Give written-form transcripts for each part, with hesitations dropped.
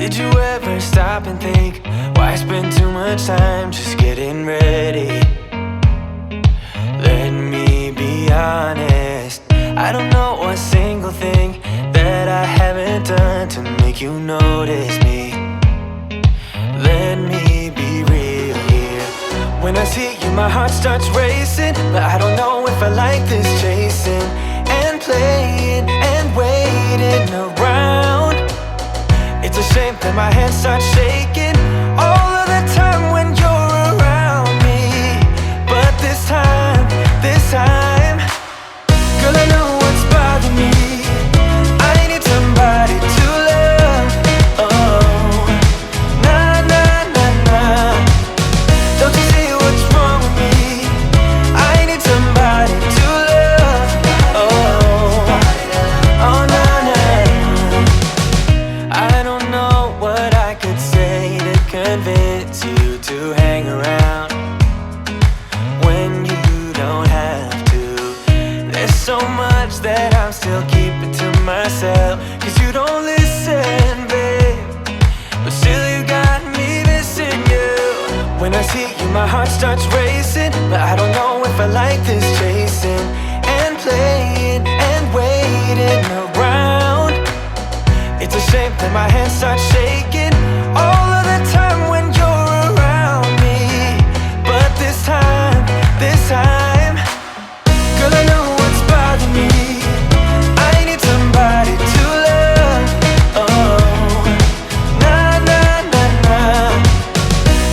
Did you ever stop and think, why spend too much time just getting ready? Let me be honest, I don't know a single thing that I haven't done to make you notice me. Let me be real here. When I see you, my heart starts racing, but I don't know if I like this chasing and playing and waiting around. It's a shame that my hands start shaking all of the time when you're around me. But this time, girl, I know what's bothering me. I need somebody to love. Oh, nah, nah, nah, nah. Don't you see what's wrong with me? I need somebody to love. Oh, oh, nah, nah. I don't know what I could say to convince you to hang around when you don't have to. There's so much that I'm still keeping to myself, 'cause you don't listen, babe. But still you got me missing you. When I see you, my heart starts racing, but I don't know if I like this chasing and playing and waiting around. It's a shame that my hands start shaking all of the time when you're around me. But this time, girl, I know what's bothering me. I need somebody to love. Oh, nah, nah, nah, nah.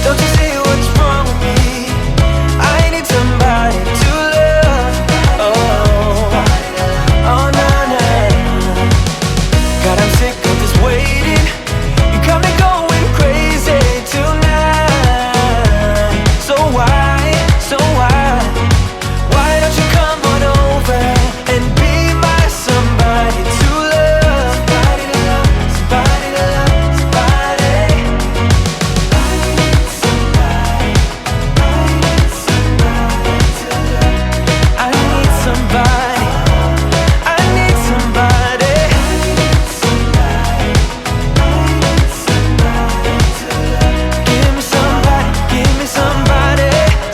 Don't you see what's wrong with me? I need somebody to love. Oh, oh, nah, nah. God, I'm sick of this waiting. You got me going crazy tonight. So why don't you come on over and be my somebody to love? Somebody to love, somebody to love, somebody. I need somebody, I need somebody to love. I need somebody, I need somebody. Give me somebody,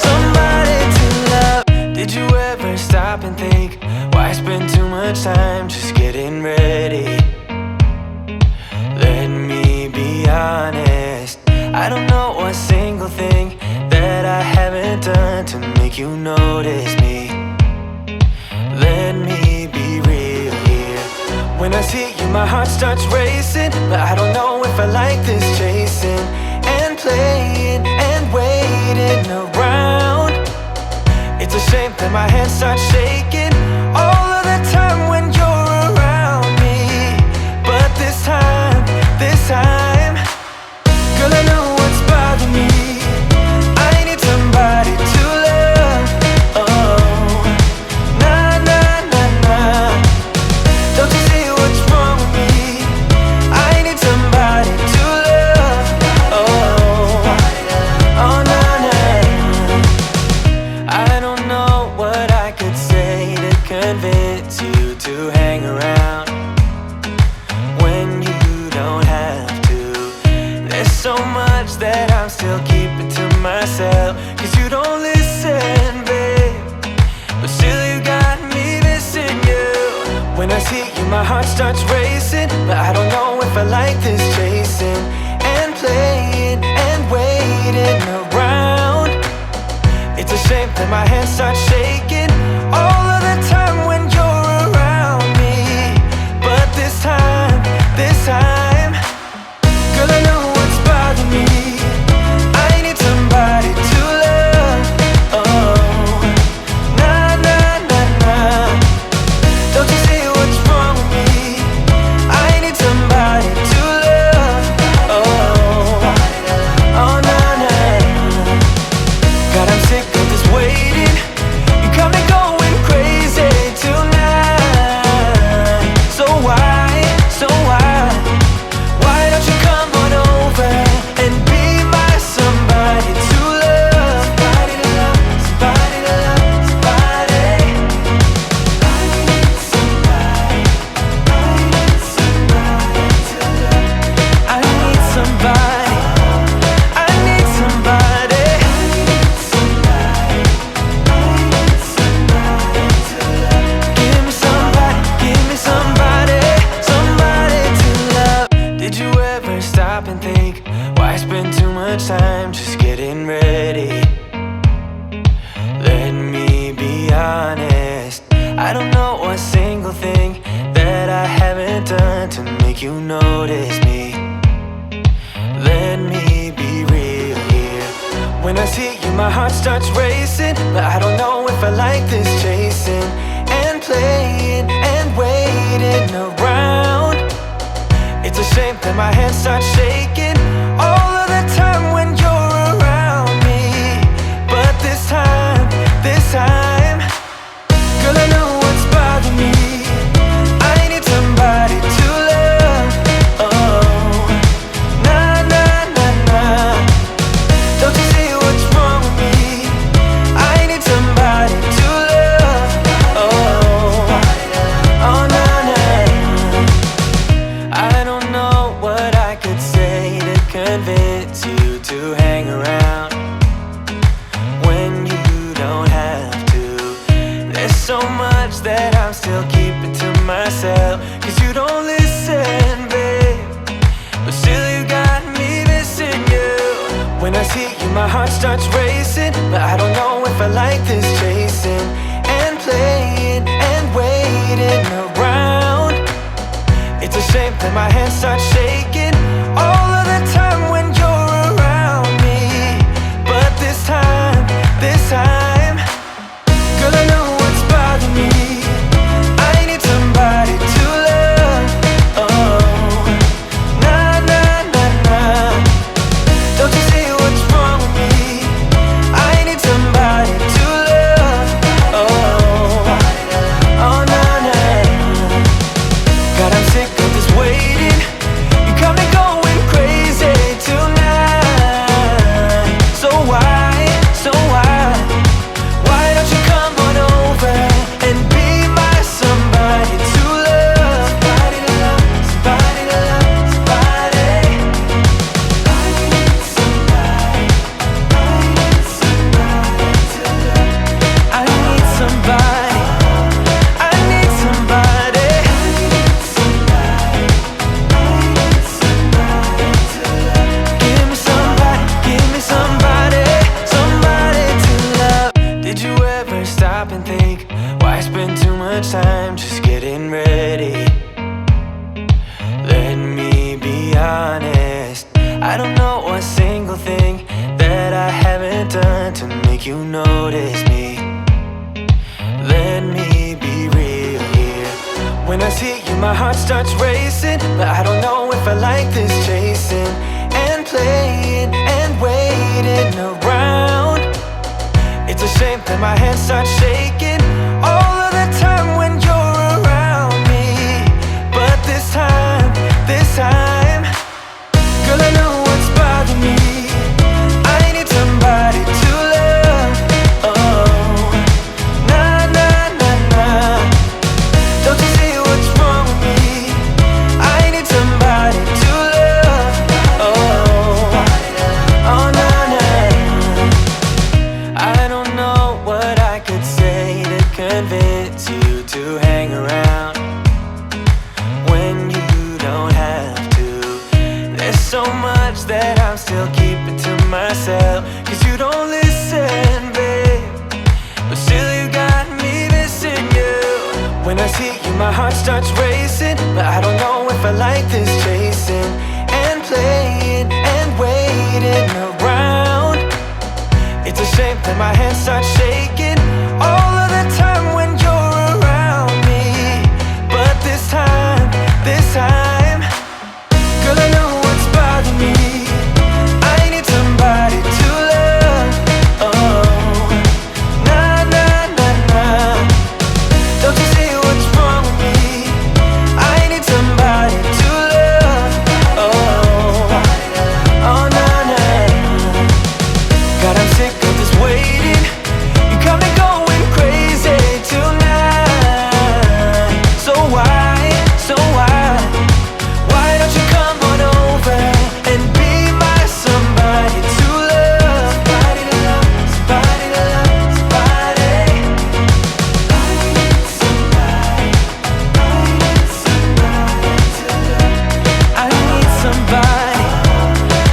somebody to love. Did you ever stop and think, why spend too much time just getting ready? Let me be honest, I don't know a single thing that I haven't done to make you notice me. Let me be real here. When I see you, my heart starts racing, but I don't know if I like this chasing and playing and waiting around. It's a shame that my hands start shaking all of the time when you're around me. But this time, girl, I know what's bothering me. I need somebody to love. Oh, nah, nah, nah, nah. Don't you see what's wrong with me? I need somebody to love. Oh, oh, nah, nah. I don't know what I could say to convince you to hang around when you don't have to. There's so much that I'm still keeping to myself, 'cause you don't listen, babe. But still you got me missing you. When I see you, my heart starts racing, but I don't know if I like this chasing and playing and waiting around. It's a shame that my hands start shaking all of the time when you're around me. But this time, girl, I know what's bothering me. I need somebody to love. Oh, nah, nah, nah, nah. Don't you see what's wrong with me? I need somebody to love. Oh, oh, nah, nah. God, I'm sick of this waiting. You starts racing, but I don't know if I like this chasing and playing and waiting around. It's a shame that my hands start shaking all of the time when you're around me. But this time, girl, I know what's bothering me. I need somebody to love. Oh, nah, nah, nah, nah. Don't you see what's wrong with me? I need somebody to love. Oh, oh, nah, nah. I don't know what I could say to convince you to hang around when you don't have to. There's so much that I'm still keeping to myself, 'cause you don't listen, babe. But still you got me missing you. When I see you, my heart starts racing, but I don't know if I like this chasing and playing and waiting around. It's a shame that my hands start shaking all of the time when you're around me. But this time, girl, I know what's bothering me. I need somebody to love. Oh, nah, nah, nah, nah. Don't you see what's wrong with me? I need somebody to love. Oh, oh, nah, nah. God, I'm sick of this waiting. You got me going crazy tonight. So why? Why don't you come on over and be my somebody to love? Somebody to love, somebody to love, somebody. I need somebody, I need somebody to love. I need somebody, I need somebody. I need somebody, I need somebody to love. Give me somebody, somebody to love. Did you ever stop and think, why spend too much time just getting ready? Let me be honest, I don't know a single thing that I haven't done to make you notice me. Let me be real here. When I see you, my heart starts racing, but I don't know if I like this chasing and playing and waiting around. It's a shame that my hands start shaking all of the time when you're around me. But this time, girl, I know what's bothering me. I need somebody to love. Oh, nah, nah, nah, nah. Don't you see what's wrong with me? I need somebody to love. Oh, oh, nah, nah. I don't know what I could say to convince you to hang around when you don't have to. There's so much that I'm still keeping to myself, 'cause you don't listen, babe. But still you got me missing you. When I see you, my heart starts racing, but I don't know if I like this chasing and playing and waiting around. It's a shame that my hands start shaking all of the time when you're around me. But this time, girl, I know what's bothering me. I need somebody to love. Oh, nah, nah, nah, nah. Don't you see what's wrong with me? I need somebody to love. Oh, oh, nah, nah. God, I'm sick of this waiting. You got me going crazy tonight. So why? Why don't you come on over and be my somebody to love? Somebody to love, somebody to love, somebody. I need somebody, I need somebody to love. I need somebody,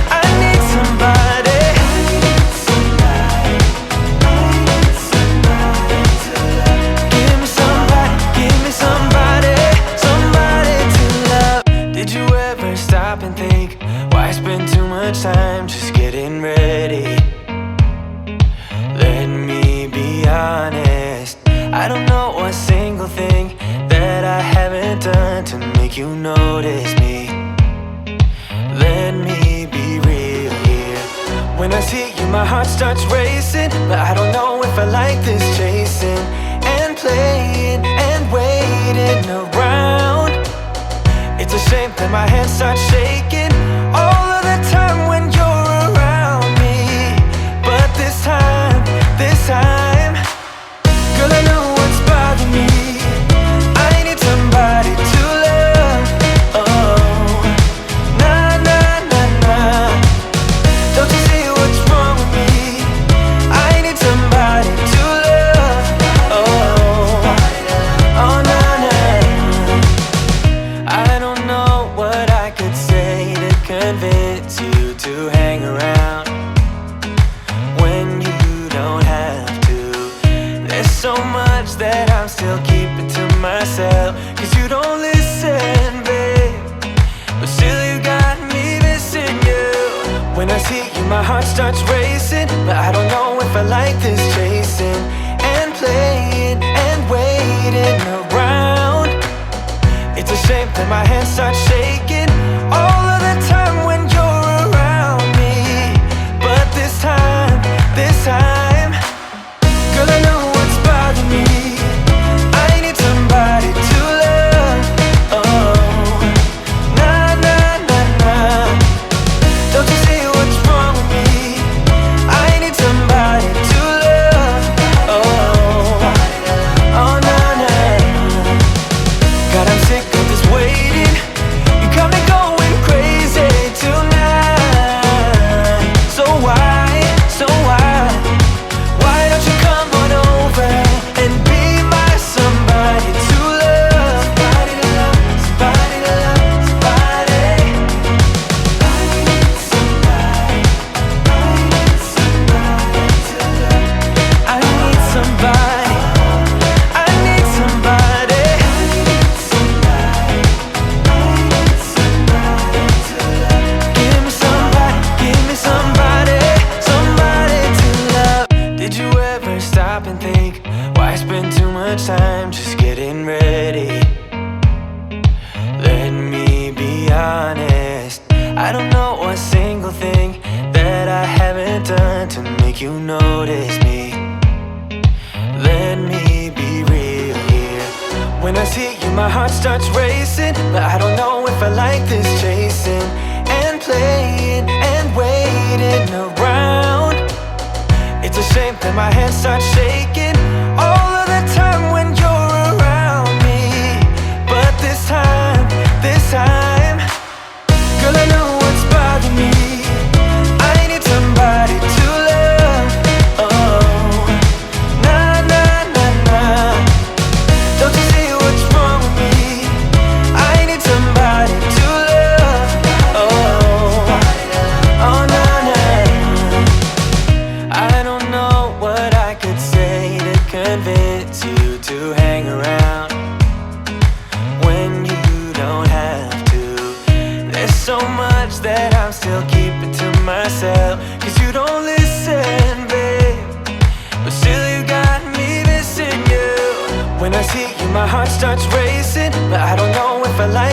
I need somebody. I need somebody, I need somebody to love. Give me somebody, somebody to love. Did you ever stop and think, why spend too much time just getting ready? make you notice me. Let me be real here. When I see you, my heart starts racing, but I don't know if I like this chasing and playing and waiting around. It's a shame that my hands start shaking all of the time when you're around me. But this time, girl, I know what's bothering me. I need somebody to love. Oh, nah, nah, nah, nah. Don't you see what's wrong with me? I need somebody to love. Oh, oh, nah, nah. I don't know what I could say to convince you to hang around when you don't have to. There's so much that I'm still keeping to myself, 'cause you don't listen, babe. But still you got me missing you. When I see you, my heart starts racing, but I don't know if I like this chasing and playing and waiting around. It's a shame that my hands start shaking all of the time when you're around me. But this time, girl, I know what's bothering me. I need somebody to love. Oh, nah, nah, nah, nah. Don't you see what's wrong with me? I need somebody to love. Oh, oh, nah, nah. God, I'm sick of this waiting. You got me going crazy tonight. So why? Why don't you come on over and be my somebody to love? Somebody to love, somebody to love, somebody. I need somebody, I need somebody to love. I need somebody, I need somebody. I need somebody, I need somebody to love. Give me somebody, somebody to love. Did you ever stop and think, why spend too much time just getting ready? Let me be honest, I don't know a single thing that I haven't done to make you notice me. Let me be real here. When I see you, my heart starts racing, but I don't know if I like this chasing and playing and waiting around. It's a shame that my hands start shaking all of the time when you're around me. But this time, girl, I know what's bothering me. I need somebody to love. Oh, nah, nah, nah, nah. Don't you see what's wrong with me? I need somebody to love. Oh, oh, nah, nah. I don't know what I could say to convince you to hang around when you don't have to. There's so much that I'm still keeping to myself, 'cause you don't listen, babe. But still you got me missing you. When I see you, my heart starts racing, but I don't know if I like